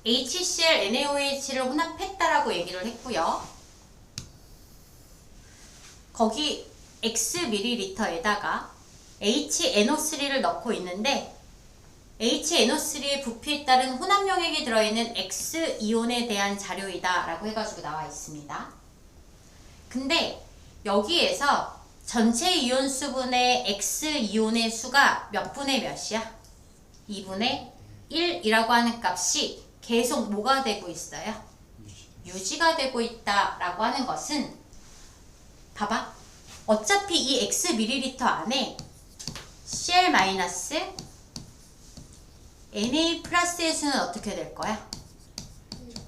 HCl, NaOH를 혼합했다라고 얘기를 했고요. 거기 X ml에다가 HNO3를 넣고 있는데 HNO3의 부피에 따른 혼합용액이 들어있는 X이온에 대한 자료이다 라고 해가지고 나와 있습니다. 근데 여기에서 전체 이온 수분의 X이온의 수가 몇 분의 몇이야? 2분의 1이라고 하는 값이 계속 뭐가 되고 있어요? 유지가 되고 있다라고 하는 것은 봐봐. 어차피 이 X ml 안에 Cl- Na 플러스의 수는 어떻게 될 거야?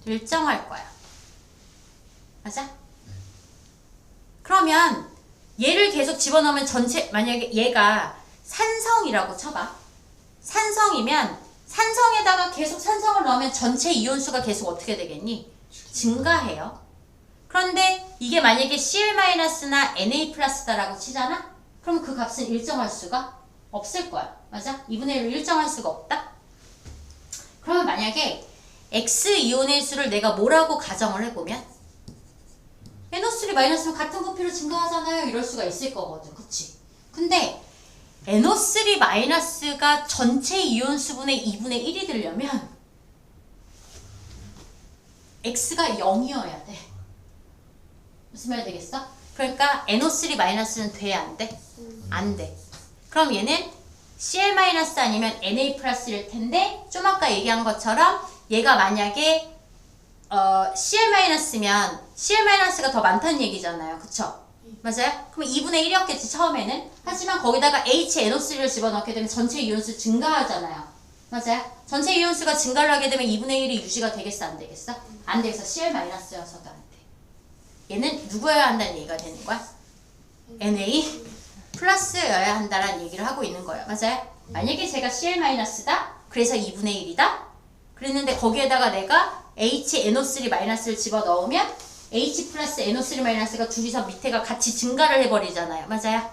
일정할 거야. 맞아? 그러면 얘를 계속 집어넣으면 전체, 만약에 얘가 산성이라고 쳐봐. 산성이면 산성에다가 계속 산성을 넣으면 전체 이온수가 계속 어떻게 되겠니? 증가해요. 그런데 이게 만약에 Cl-나 Na+다라고 치잖아? 그럼 그 값은 일정할 수가 없을 거야. 맞아? 2분의 1로 일정할 수가 없다? 그러면 만약에 X이온의 수를 내가 뭐라고 가정을 해보면 NO3 마이너스는 같은 부피로 증가하잖아요. 이럴 수가 있을 거거든. 그치? 근데 NO3 마이너스가 전체 이온 수분의 2분의 1이 되려면 X가 0이어야 돼. 무슨 말 되겠어? 그러니까 NO3 마이너스는 돼? 안 돼? 안 돼. 그럼 얘는 Cl 마이너스 아니면 Na 플러스일 텐데 좀 아까 얘기한 것처럼 얘가 만약에 Cl 마이너스면 Cl 마이너스가 더 많다는 얘기잖아요. 그쵸? 맞아요? 그럼 2분의 1이었겠지 처음에는. 하지만 거기다가 HNO3를 집어넣게 되면 전체 이온수 증가하잖아요. 맞아요? 전체 이온수가 증가를 하게 되면 2분의 1이 유지가 되겠어? 안 되겠어? 안 되겠어. Cl 마이너스여서도 안 돼. 얘는 누구여야 한다는 얘기가 되는 거야? Na 플러스여야 한다라는 얘기를 하고 있는 거예요. 맞아요? 만약에 제가 Cl 마이너스다? 그래서 2분의 1이다? 그랬는데 거기에다가 내가 HNO3 마이너스를 집어넣으면 H 플러스 NO3 마이너스가 둘이서 밑에가 같이 증가를 해버리잖아요. 맞아요?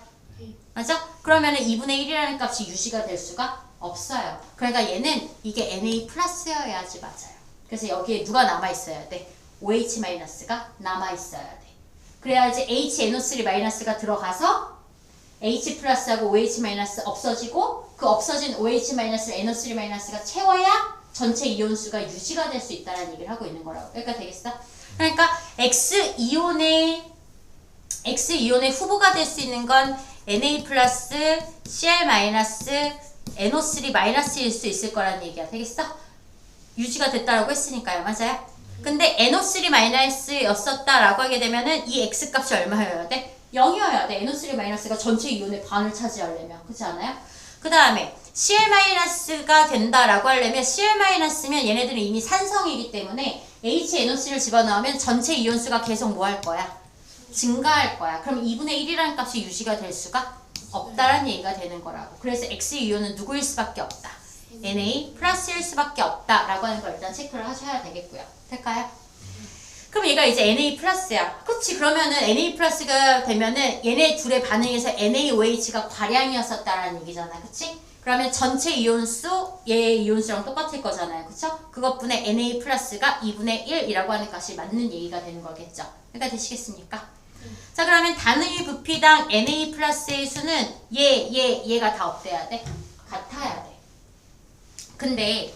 맞아? 그러면은 2분의 1이라는 값이 유지가 될 수가 없어요. 그러니까 얘는 이게 Na 플러스여야지 맞아요. 그래서 여기에 누가 남아있어야 돼? OH 마이너스가 남아있어야 돼. 그래야지 HNO3 마이너스가 들어가서 H 플러스하고 OH 마이너스 없어지고 그 없어진 OH 마이너스 NO3 마이너스가 채워야 전체 이온수가 유지가 될 수 있다는 얘기를 하고 있는 거라고. 여기까지 되겠어? 그러니까 X이온의 후보가 될 수 있는 건 Na 플러스 Cl 마이너스 NO3 마이너스일 수 있을 거라는 얘기야. 되겠어? 유지가 됐다라고 했으니까요. 맞아요? 근데 NO3 마이너스였었다라고 하게 되면은 이 X값이 얼마여야 돼? 0이어야 돼. NO3 마이너스가 전체 이온의 반을 차지하려면. 그렇지 않아요? 그 다음에 Cl 마이너스가 된다라고 하려면 Cl 마이너스면 얘네들은 이미 산성이기 때문에 HNO3를 집어넣으면 전체 이온수가 계속 뭐 할 거야? 증가할 거야. 그럼 2분의 1이라는 값이 유지가 될 수가 없다라는 얘기가 되는 거라고. 그래서 X이온은 누구일 수밖에 없다. Na 플러스일 수밖에 없다라고 하는 걸 일단 체크를 하셔야 되겠고요. 될까요? 그럼 얘가 이제 Na 플러스야. 그렇지. 그러면은 Na 플러스가 되면은 얘네 둘의 반응에서 NaOH가 과량이었었다라는 얘기잖아. 그치? 그러면 전체 이온수, 얘의 이온수랑 똑같을 거잖아요. 그쵸? 그것분의 Na 플러스가 2분의 1이라고 하는 값이 맞는 얘기가 되는 거겠죠. 그러니까 되시겠습니까? 자, 그러면 단위 부피당 Na 플러스의 수는 얘가 다 어때야 돼? 같아야 돼. 근데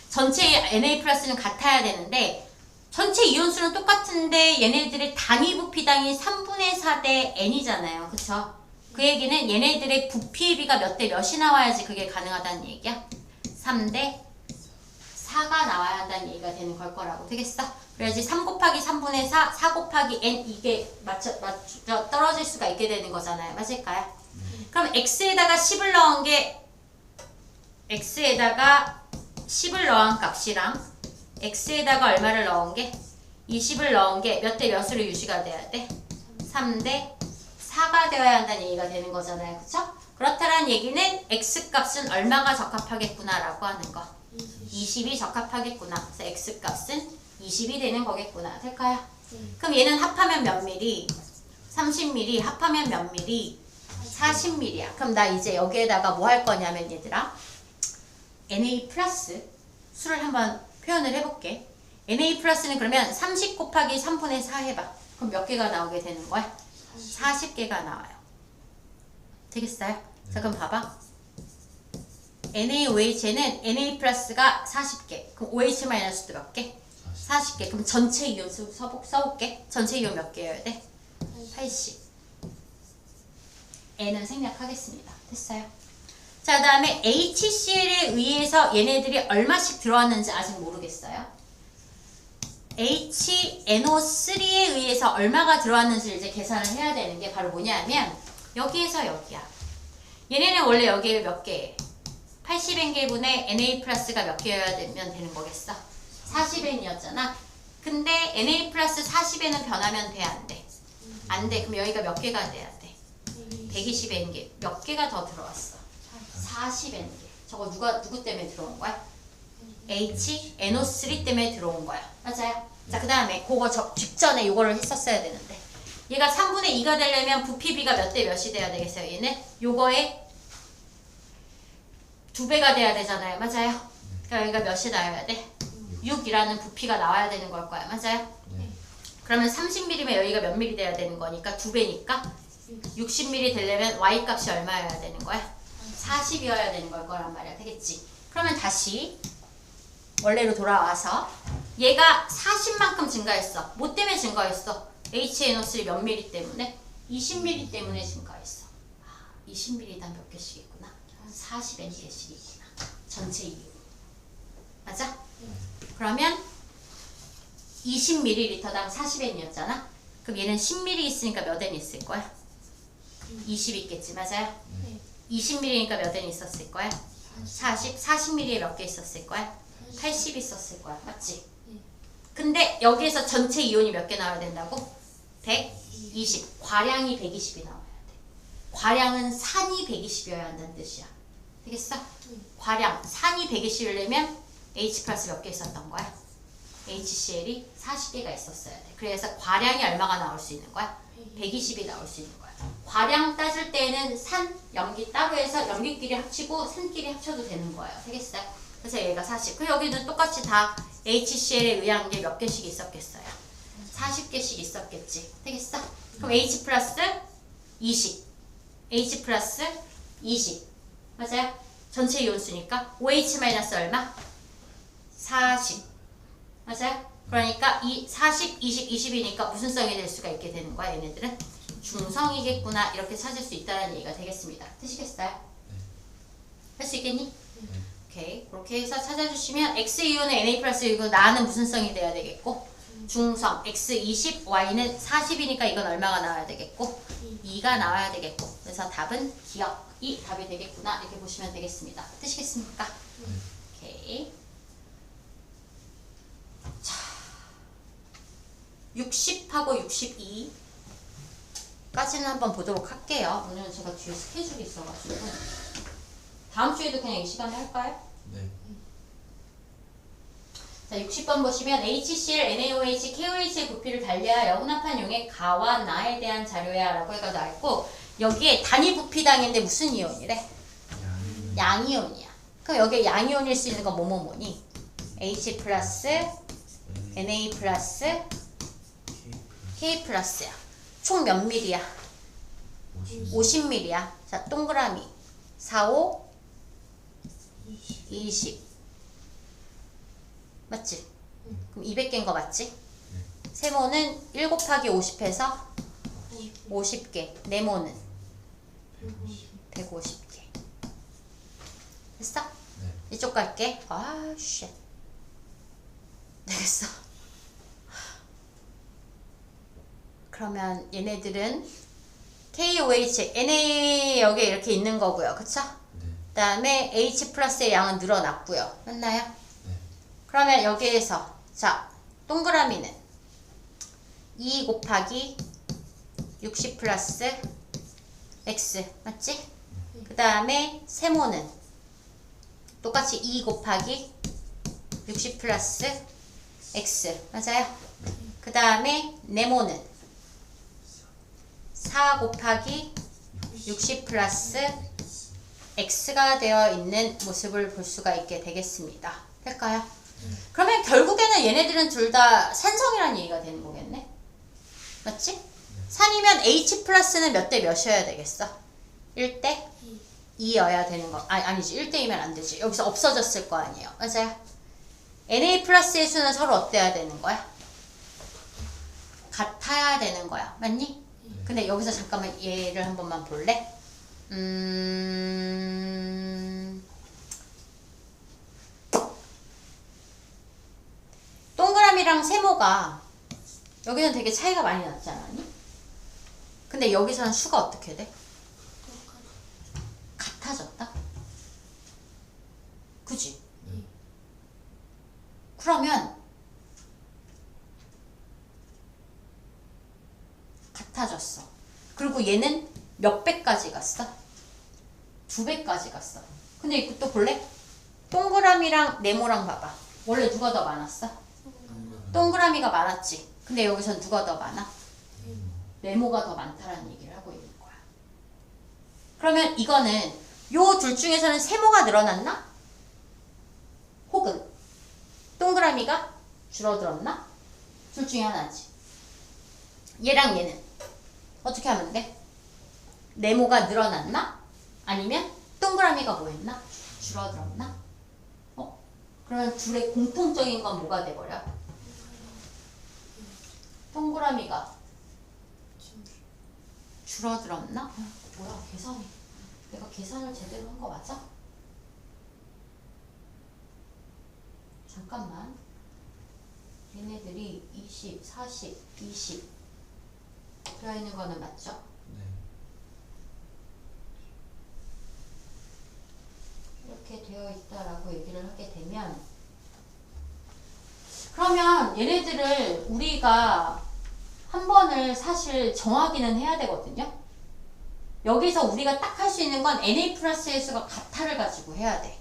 전체 Na 플러스는 같아야 되는데 전체 이온수는 똑같은데 얘네들의 단위 부피당이 3분의 4대 n이잖아요. 그쵸? 그 얘기는 얘네들의 부피의 비가 몇 대 몇이 나와야지 그게 가능하다는 얘기야. 3대 4가 나와야 한다는 얘기가 되는 걸 거라고. 되겠어? 그래야지 3 곱하기 3분의 4, 4 곱하기 n 이게 맞춰 떨어질 수가 있게 되는 거잖아요. 맞을까요? 그럼 x에다가 10을 넣은 게 x에다가 10을 넣은 값이랑 x에다가 얼마를 넣은 게 20을 넣은 게 몇 대 몇으로 유지가 돼야 돼? 3대 4가 되어야 한다는 얘기가 되는 거잖아요. 그쵸? 그렇다는 얘기는 x값은 얼마가 적합하겠구나 라고 하는 거. 20이 적합하겠구나. 그래서 x값은 20이 되는 거겠구나. 될까요? 그럼 얘는 합하면 몇 미리? 30mm. 합하면 몇 미리? 40mm야. 그럼 나 이제 여기에다가 뭐 할 거냐면 얘들아 Na 플러스 수를 한번 표현을 해볼게. NA 플러스는 그러면 30 곱하기 3분의 4 해봐. 그럼 몇 개가 나오게 되는 거야? 40개가 나와요. 되겠어요? 자, 그럼 봐봐. NaOH에는 Na 플러스가 40개. 그럼 OH 마이너스도 몇 개? 40개. 그럼 전체 이온 써볼게. 전체 이온 몇 개여야 돼? 80. N은 생략하겠습니다. 됐어요? 자, 그 다음에 HCl에 의해서 얘네들이 얼마씩 들어왔는지 아직 모르겠어요. HNO3에 의해서 얼마가 들어왔는지 이제 계산을 해야 되는 게 바로 뭐냐면 여기에서 여기야. 얘네는 원래 여기에 몇 개? 80N개분의 Na 플러스가 몇 개여야 되는 거겠어? 40N이었잖아. 근데 Na 플러스 40N은 변하면 돼, 안 돼? 안 돼. 그럼 여기가 몇 개가 돼야 돼? 120N개. 몇 개가 더 들어왔어? 40N개. 저거 누구 때문에 들어온 거야? HNO3 때문에 들어온 거야. 맞아요? 자, 그 다음에 그거 직전에 이거를 했었어야 되는데 얘가 3분의 2가 되려면 부피비가 몇 대 몇이 돼야 되겠어요? 얘는 요거에 2배가 돼야 되잖아요. 맞아요? 그러니까 여기가 몇이 나와야 돼? 6이라는 부피가 나와야 되는 걸 거야. 맞아요? 그러면 30mm면 여기가 몇 mm 돼야 되는 거니까 2배니까 60mm 되려면 Y 값이 얼마여야 되는 거야? 40이어야 되는 걸 거란 말이야. 되겠지? 그러면 다시 원래로 돌아와서 얘가 40만큼 증가했어. 뭐 때문에 증가했어? HNO3 몇 mm 때문에? 20mm 때문에 증가했어. 20mm당 몇 개씩 있구나. 40N개씩 있구나. 전체 이온. 맞아? 그러면 20ml당 40N이었잖아. 그럼 얘는 10ml 있으니까 몇 N 있을 거야? 20 있겠지. 맞아요? 20ml니까 몇 N 있었을 거야? 40ml에 몇 개 있었을 거야? 80 있었을 거야. 맞지? 근데 여기에서 전체 이온이 몇 개 나와야 된다고? 120. 과량이 120이 나와야 돼. 과량은 산이 120이어야 한다는 뜻이야. 되겠어? 과량, 산이 120이려면 H 플러스 몇 개 있었던 거야? HCl이 40개가 있었어야 돼. 그래서 과량이 얼마가 나올 수 있는 거야? 120이 나올 수 있는 거야. 과량 따질 때는 산, 염기 따로 해서 염기끼리 합치고 산끼리 합쳐도 되는 거예요. 되겠어요? 그래서 얘가 40. 그 여기는 똑같이 다 HCl에 의한 게 몇 개씩 있었겠어요? 40개씩 있었겠지. 되겠어? 그럼 H 플러스 20. H 플러스 20. 맞아요? 전체 이온수니까 OH 마이너스 얼마? 40. 맞아요? 그러니까 이 40, 20, 20이니까 무슨 성이 될 수가 있게 되는 거야? 얘네들은 중성이겠구나. 이렇게 찾을 수 있다는 얘기가 되겠습니다. 되시겠어요? 할 수 있겠니? 오케이. 그렇게 해서 찾아주시면 X이온은 Na 플러스 이고 나는 무슨 성이 돼야 되겠고 중성 X20, Y는 40이니까 이건 얼마가 나와야 되겠고 2가 나와야 되겠고 그래서 답은 기억이 답이 되겠구나. 이렇게 보시면 되겠습니다. 되시겠습니까? 오케이. 자, 60하고 62까지는 한번 보도록 할게요. 오늘은 제가 뒤에 스케줄이 있어가지고 다음 주에도 그냥 이 시간에 할까요? 네. 자, 60번 보시면 HCl, NaOH, KOH의 부피를 달리하여 혼합한 용의 가와 나에 대한 자료야 라고 해가 나왔고 여기에 단위 부피당인데 무슨 이온이래? 양이온이야. 그럼 여기에 양이온일 수 있는 건 뭐니? H 플러스 Na 플러스 K 플러스야. 총 몇 밀이야? 50밀이야. 자, 동그라미 4, 5 20 맞지? 그럼 200개인 거 맞지? 세모는 1 곱하기 50 해서 50개. 네모는 150개. 됐어? 네. 이쪽 갈게. 아, 쉣. 되겠어. 그러면 얘네들은 KOH, Na 여기에 이렇게 있는 거고요. 그쵸? 네. 그 다음에 H 플러스의 양은 늘어났고요. 맞나요? 네. 그러면 여기에서 자 동그라미는 2 곱하기 60 플러스 X 맞지? 그 다음에 세모는 똑같이 2 곱하기 60 플러스 X 맞아요? 그 다음에 네모는 4 곱하기 60 플러스 X가 되어 있는 모습을 볼 수가 있게 되겠습니다. 될까요? 그러면 결국에는 얘네들은 둘 다 산성이라는 얘기가 되는 거겠네. 맞지? 산이면 H 플러스는 몇 대 몇이어야 되겠어? 1대 2여야 되는 거. 아니지. 1대2면 안 되지. 여기서 없어졌을 거 아니에요. 맞아요? Na 플러스의 수는 서로 어때야 되는 거야? 같아야 되는 거야. 맞니? 근데 여기서 잠깐만 얘를 한 번만 볼래? 동그라미랑 세모가 여기는 되게 차이가 많이 났지 않았니? 근데 여기서는 수가 어떻게 돼? 같아졌다? 그지? 그러면 같아졌어. 그리고 얘는 몇 배까지 갔어? 2배까지 갔어. 근데 이거 또 볼래? 동그라미랑 네모랑 봐봐. 원래 누가 더 많았어? 동그라미가 많았지. 근데 여기선 누가 더 많아? 네모가 더 많다라는 얘기를 하고 있는 거야. 그러면 이거는 요 둘 중에서는 세모가 늘어났나? 혹은 동그라미가 줄어들었나? 둘 중에 하나지. 얘랑 얘는 어떻게 하면 돼? 네모가 늘어났나? 아니면 동그라미가 뭐 했나? 줄어들었나? 그러면 둘의 공통적인 건 뭐가 돼버려? 동그라미가 줄어들었나? 뭐야 계산이 내가 계산을 제대로 한 거 맞아? 잠깐만. 얘네들이 20, 40, 20 들어있는 거는 맞죠? 네. 이렇게 되어 있다라고 얘기를 하게 되면 그러면 얘네들을 우리가 한 번을 사실 정하기는 해야 되거든요. 여기서 우리가 딱 할 수 있는 건 Na 플러스의 수가 같아를 가지고 해야 돼.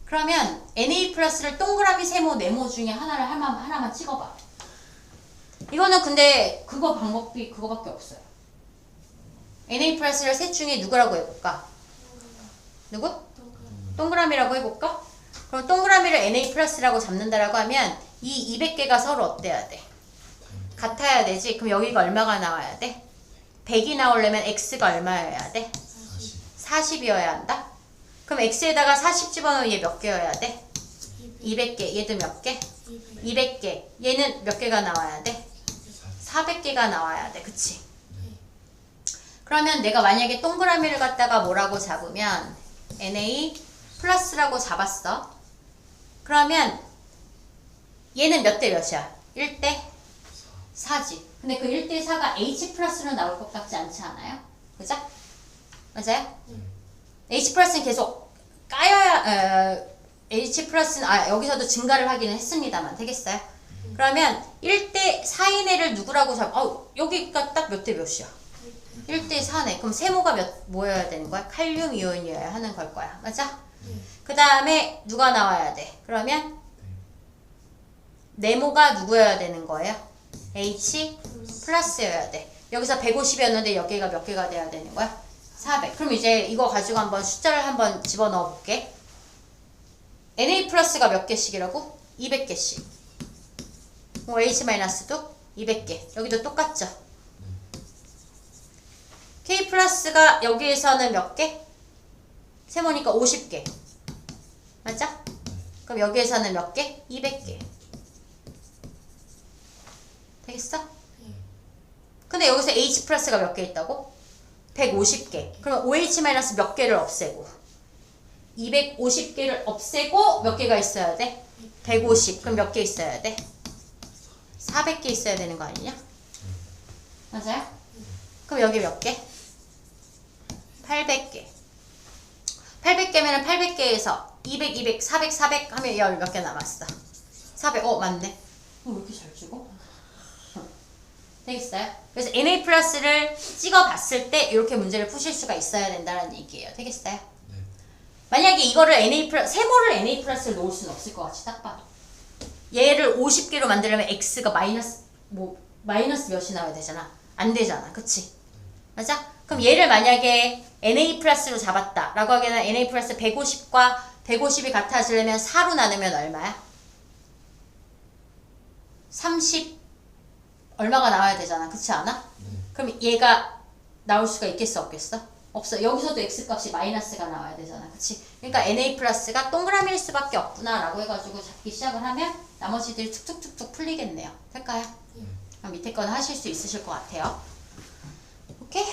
그러면 Na 플러스를 동그라미, 세모, 네모 중에 하나만 찍어봐. 이거는 근데 방법이 그거밖에 없어요. Na 플러스를 셋 중에 누구라고 해볼까? 누구? 동그라미라고 해볼까? 그럼 동그라미를 Na 플러스라고 잡는다라고 하면 이 200개가 서로 어때야 돼? 같아야 되지. 그럼 여기가 얼마가 나와야 돼? 100이 나오려면 x가 얼마여야 돼? 40이어야 한다? 그럼 x에다가 40 집어넣으면 얘 몇 개여야 돼? 200개. 얘도 몇 개? 200개. 얘는 몇 개가 나와야 돼? 400개가 나와야 돼. 그치? 그러면 내가 만약에 동그라미를 갖다가 뭐라고 잡으면 Na 플러스라고 잡았어. 그러면 얘는 몇 대 몇이야? 1대 4지. 근데 그 1대 4가 H 플러스로 나올 것 같지 않지 않아요? 그죠? 맞아요? H 플러스는 계속 까여야 H 플러스는 여기서도 증가를 하기는 했습니다만 되겠어요? 그러면 1대 4인 애를 누구라고 여기가 딱 몇 대 몇이야? 1대 4네. 그럼 세모가 뭐여야 되는 거야? 칼륨 이온이어야 하는 걸 거야. 맞아? 그 다음에 누가 나와야 돼? 그러면 네모가 누구여야 되는 거예요? H 플러스여야 돼. 여기서 150이었는데 여기가 몇 개가 돼야 되는 거야? 400. 그럼 이제 이거 가지고 한번 숫자를 한번 집어넣어 볼게. Na 플러스가 몇 개씩이라고? 200개씩. H-도 200개. 여기도 똑같죠? K 플러스가 여기에서는 몇 개? 세모니까 50개. 맞아? 그럼 여기에서는 몇 개? 200개. 되겠어? 근데 여기서 H 플러스가 몇 개 있다고? 150개. 그러면 OH 마이너스 몇 개를 없애고 250개를 없애고 몇 개가 있어야 돼? 150. 그럼 몇 개 있어야 돼? 400개 있어야 되는 거 아니냐? 맞아요? 그럼 여기 몇 개? 800개. 800개면 800개에서 200, 200, 400, 400 하면 여기 몇 개 남았어? 400. 맞네. 왜 이렇게 잘 찍어? 되겠어요? 그래서 Na 플러스를 찍어봤을 때 이렇게 문제를 푸실 수가 있어야 된다는 얘기예요. 되겠어요? 네. 만약에 이거를 Na 플러스, 세모를 Na 플러스를 놓을 수는 없을 것 같이 딱 봐도. 얘를 50개로 만들려면 X가 마이너스 몇이 나와야 되잖아. 안 되잖아. 그치? 맞아? 그럼 얘를 만약에 Na 플러스로 잡았다 라고 하기에는 Na 플러스 150과 150이 같아지려면 4로 나누면 얼마야? 30 얼마가 나와야 되잖아. 그렇지 않아? 그럼 얘가 나올 수가 있겠어 없겠어? 없어. 여기서도 x값이 마이너스가 나와야 되잖아. 그치? 그러니까 na 플러스가 동그라미일 수밖에 없구나 라고 해가지고 잡기 시작을 하면 나머지들이 툭툭툭툭 풀리겠네요. 될까요? 그럼 밑에 거는 하실 수 있으실 것 같아요. 오케이?